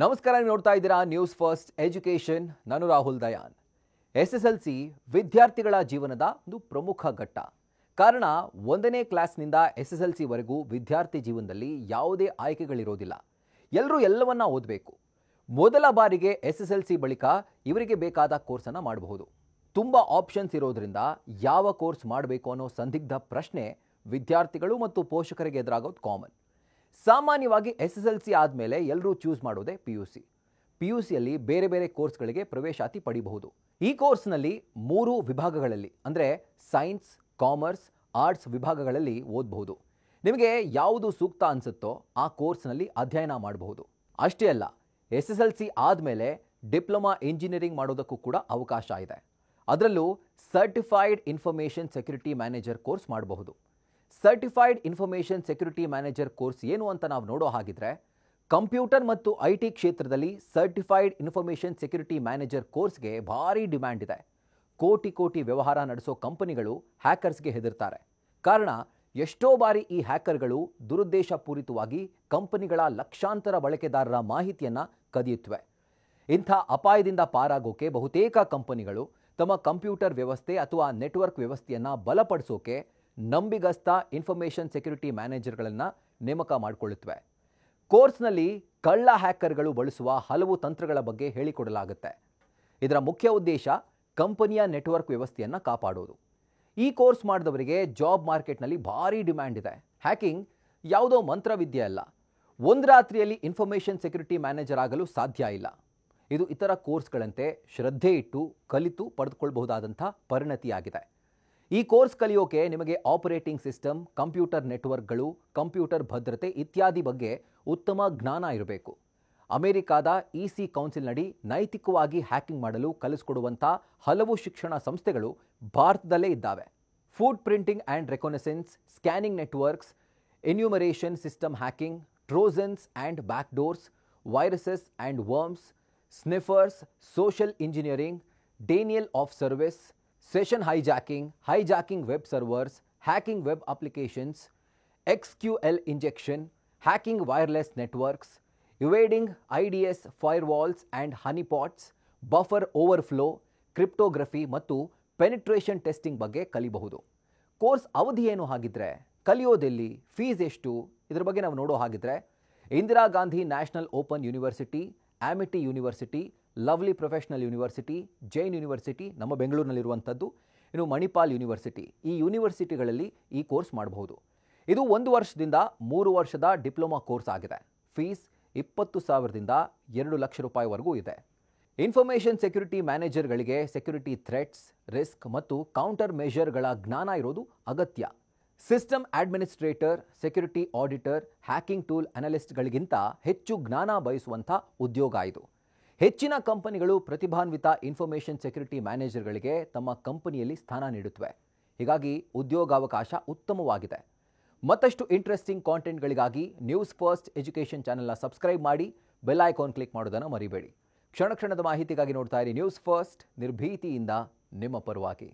ನಮಸ್ಕಾರ, ನೀವು ನೋಡ್ತಾ ಇದ್ದೀರಾ ನ್ಯೂಸ್ ಫಸ್ಟ್ ಎಜುಕೇಷನ್. ನಾನು ರಾಹುಲ್ ದಯಾನ್. SSLC ವಿದ್ಯಾರ್ಥಿಗಳ ಜೀವನದ ಒಂದು ಪ್ರಮುಖ ಘಟ್ಟ. ಕಾರಣ 1ನೇ ಕ್ಲಾಸ್ನಿಂದ SSLC ವರೆಗೂ ವಿದ್ಯಾರ್ಥಿ ಜೀವನದಲ್ಲಿ ಯಾವುದೇ ಆಯ್ಕೆಗಳಿರೋದಿಲ್ಲ. ಎಲ್ಲರೂ ಎಲ್ಲವನ್ನ ಓದಬೇಕು. ಮೊದಲ ಬಾರಿಗೆ SSLC ಬಳಿಕ ಇವರಿಗೆ ಬೇಕಾದ ಕೋರ್ಸನ್ನು ಮಾಡಬಹುದು. ತುಂಬ ಆಪ್ಷನ್ಸ್ ಇರೋದ್ರಿಂದ ಯಾವ ಕೋರ್ಸ್ ಮಾಡಬೇಕು ಅನ್ನೋ ಸಂದಿಗ್ಧ ಪ್ರಶ್ನೆ ವಿದ್ಯಾರ್ಥಿಗಳು ಮತ್ತು ಪೋಷಕರಿಗೆ ಎದುರಾಗೋದು ಕಾಮನ್. ಸಾಮಾನ್ಯವಾಗಿ SSLC ಆದಮೇಲೆ ಎಲ್ಲರೂ ಚೂಸ್ ಮಾಡೋದೇ PUCಯಲ್ಲಿ ಬೇರೆ ಬೇರೆ ಕೋರ್ಸ್ಗಳಿಗೆ ಪ್ರವೇಶಾತಿ ಪಡಿಬಹುದು. ಈ ಕೋರ್ಸ್ನಲ್ಲಿ 3 ವಿಭಾಗಗಳಲ್ಲಿ ಅಂದರೆ ಸೈನ್ಸ್, ಕಾಮರ್ಸ್, ಆರ್ಟ್ಸ್ ವಿಭಾಗಗಳಲ್ಲಿ ಓದಬಹುದು. ನಿಮಗೆ ಯಾವುದು ಸೂಕ್ತ ಅನಿಸುತ್ತೋ ಆ ಕೋರ್ಸ್ನಲ್ಲಿ ಅಧ್ಯಯನ ಮಾಡಬಹುದು. ಅಷ್ಟೇ ಅಲ್ಲ, SSLC ಆದಮೇಲೆ ಡಿಪ್ಲೊಮಾ ಇಂಜಿನಿಯರಿಂಗ್ ಮಾಡೋದಕ್ಕೂ ಕೂಡ ಅವಕಾಶ ಇದೆ. ಅದರಲ್ಲೂ certified information security manager course ಮಾಡಬಹುದು. Certified information security manager course ಏನು ಅಂತ ನಾವು ನೋಡೋ ಹಾಗಿದ್ರೆ, ಕಂಪ್ಯೂಟರ್ ಮತ್ತು IT ಕ್ಷೇತ್ರದಲ್ಲಿ ಸರ್ಟಿಫೈಡ್ ಇನ್ಫಾರ್ಮೇಷನ್ ಸೆಕ್ಯೂರಿಟಿ ಮ್ಯಾನೇಜರ್ ಕೋರ್ಸ್ಗೆ ಭಾರಿ ಡಿಮ್ಯಾಂಡ್ ಇದೆ. ಕೋಟಿ ವ್ಯವಹಾರ ನಡೆಸೋ ಕಂಪನಿಗಳು ಹ್ಯಾಕರ್ಸ್ಗೆ ಹೆದರ್ತಾರೆ. ಕಾರಣ, ಎಷ್ಟೋ ಬಾರಿ ಈ ಹ್ಯಾಕರ್ಗಳು ದುರುದ್ದೇಶಪೂರಿತವಾಗಿ ಕಂಪನಿಗಳ ಲಕ್ಷಾಂತರ ಬಳಕೆದಾರರ ಮಾಹಿತಿಯನ್ನು ಕದಿಯುತ್ತವೆ. ಇಂಥ ಅಪಾಯದಿಂದ ಪಾರಾಗೋಕೆ ಬಹುತೇಕ ಕಂಪನಿಗಳು ತಮ್ಮ ಕಂಪ್ಯೂಟರ್ ವ್ಯವಸ್ಥೆ ಅಥವಾ ನೆಟ್ವರ್ಕ್ ವ್ಯವಸ್ಥೆಯನ್ನು ಬಲಪಡಿಸೋಕೆ ನಂಬಿಗಸ್ತ ಇನ್ಫಾರ್ಮೇಷನ್ ಸೆಕ್ಯೂರಿಟಿ ಮ್ಯಾನೇಜರ್ಗಳನ್ನು ನೇಮಕ ಮಾಡಿಕೊಳ್ಳುತ್ತವೆ. ಕೋರ್ಸ್ನಲ್ಲಿ ಕಳ್ಳ ಹ್ಯಾಕರ್ಗಳು ಬಳಸುವ ಹಲವು ತಂತ್ರಗಳ ಬಗ್ಗೆ ಹೇಳಿಕೊಡಲಾಗುತ್ತೆ. ಇದರ ಮುಖ್ಯ ಉದ್ದೇಶ ಕಂಪನಿಯ ನೆಟ್ವರ್ಕ್ ವ್ಯವಸ್ಥೆಯನ್ನು ಕಾಪಾಡೋದು. ಈ ಕೋರ್ಸ್ ಮಾಡಿದವರಿಗೆ ಜಾಬ್ ಮಾರ್ಕೆಟ್ನಲ್ಲಿ ಭಾರಿ ಡಿಮ್ಯಾಂಡ್ ಇದೆ. ಹ್ಯಾಕಿಂಗ್ ಯಾವುದೋ ಮಂತ್ರವಿದ್ಯೆ ಅಲ್ಲ. ಒಂದು ರಾತ್ರಿಯಲ್ಲಿ ಇನ್ಫಾರ್ಮೇಷನ್ ಸೆಕ್ಯೂರಿಟಿ ಮ್ಯಾನೇಜರ್ ಆಗಲು ಸಾಧ್ಯ ಇಲ್ಲ. ಇದು ಇತರ ಕೋರ್ಸ್ಗಳಂತೆ ಶ್ರದ್ಧೆ ಇಟ್ಟು ಕಲಿತು ಪಡೆದುಕೊಳ್ಳಬಹುದಾದಂಥ ಪರಿಣತಿಯಾಗಿದೆ. ಈ ಕೋರ್ಸ್ ಕಲಿಯೋಕೆ ನಿಮಗೆ ಆಪರೇಟಿಂಗ್ ಸಿಸ್ಟಮ್, ಕಂಪ್ಯೂಟರ್ ನೆಟ್ವರ್ಕ್ಗಳು, ಕಂಪ್ಯೂಟರ್ ಭದ್ರತೆ ಇತ್ಯಾದಿ ಬಗ್ಗೆ ಉತ್ತಮ ಜ್ಞಾನ ಇರಬೇಕು. ಅಮೆರಿಕಾದ EC ಕೌನ್ಸಿಲ್ನಡಿ ನೈತಿಕವಾಗಿ ಹ್ಯಾಕಿಂಗ್ ಮಾಡಲು ಕಲಿಸಿಕೊಡುವಂಥ ಹಲವು ಶಿಕ್ಷಣ ಸಂಸ್ಥೆಗಳು ಭಾರತದಲ್ಲೇ ಇದ್ದಾವೆ. Footprinting and reconnaissance, scanning networks, enumeration system hacking, Trojans and backdoors, viruses and worms, sniffers, social engineering, denial of service, session hijacking web servers, hacking web applications, XQL injection, hacking wireless networks, evading IDS firewalls and honeypots, buffer overflow, cryptography ಮತ್ತು penetration testing ಬಗ್ಗೆ ಕಲಿಬಹುದು. Course ಅವಧಿ ಏನು ಹಾಗಿದ್ರೆ, ಕಲಿಯೋದೆಲ್ಲಿ, fees ಎಷ್ಟು, ಇದರ ಬಗ್ಗೆ ನಾವು ನೋಡೋ ಹಾಗಿದ್ರೆ Indira Gandhi National Open University, Amity University, Lovely Professional University, Jain University ನಮ್ಮ ಬೆಂಗಳೂರಿನಲ್ಲಿರುವಂಥದ್ದು, ಇನ್ನು ಮಣಿಪಾಲ್ ಯೂನಿವರ್ಸಿಟಿ, ಈ ಯೂನಿವರ್ಸಿಟಿಗಳಲ್ಲಿ ಈ ಕೋರ್ಸ್ ಮಾಡಬಹುದು. ಇದು 1 ವರ್ಷದಿಂದ 3 ವರ್ಷದ ಡಿಪ್ಲೊಮಾ ಕೋರ್ಸ್ ಆಗಿದೆ. ಫೀಸ್ 20,000ದಿಂದ 2 ಲಕ್ಷ ರೂಪಾಯಿವರೆಗೂ ಇದೆ. ಇನ್ಫಾರ್ಮೇಷನ್ ಸೆಕ್ಯೂರಿಟಿ ಮ್ಯಾನೇಜರ್ಗಳಿಗೆ ಸೆಕ್ಯೂರಿಟಿ ಥ್ರೆಟ್ಸ್, ರಿಸ್ಕ್ ಮತ್ತು ಕೌಂಟರ್ ಮೆಷರ್ಗಳ ಜ್ಞಾನ ಇರೋದು ಅಗತ್ಯ. System administrator, security auditor, hacking tool ಅನಲಿಸ್ಟ್ಗಳಿಗಿಂತ ಹೆಚ್ಚು ಜ್ಞಾನ ಬಯಸುವಂಥ ಉದ್ಯೋಗ ಇದು. ಹೆಚ್ಚಿನ ಕಂಪನಿಗಳು ಪ್ರತಿಭಾನ್ವಿತ ಇನ್ಫಾರ್ಮೇಷನ್ ಸೆಕ್ಯೂರಿಟಿ ಮ್ಯಾನೇಜರ್ಗಳಿಗೆ ತಮ್ಮ ಕಂಪನಿಯಲ್ಲಿ ಸ್ಥಾನ ನೀಡುತ್ತವೆ. ಹೀಗಾಗಿ ಉದ್ಯೋಗಾವಕಾಶ ಉತ್ತಮವಾಗಿದೆ. ಮತ್ತಷ್ಟು ಇಂಟ್ರೆಸ್ಟಿಂಗ್ ಕಾಂಟೆಂಟ್ಗಳಿಗಾಗಿ ನ್ಯೂಸ್ ಫಸ್ಟ್ ಎಜುಕೇಷನ್ ಚಾನೆಲ್ನ ಸಬ್ಸ್ಕ್ರೈಬ್ ಮಾಡಿ, ಬೆಲ್ ಐಕಾನ್ ಕ್ಲಿಕ್ ಮಾಡೋದನ್ನು ಮರಿಬೇಡಿ. ಕ್ಷಣ ಕ್ಷಣದ ಮಾಹಿತಿಗಾಗಿ ನೋಡ್ತಾ ಇರಿ ನ್ಯೂಸ್ ಫಸ್ಟ್, ನಿರ್ಭೀತಿಯಿಂದ ನಿಮ್ಮ ಪರವಾಗಿ.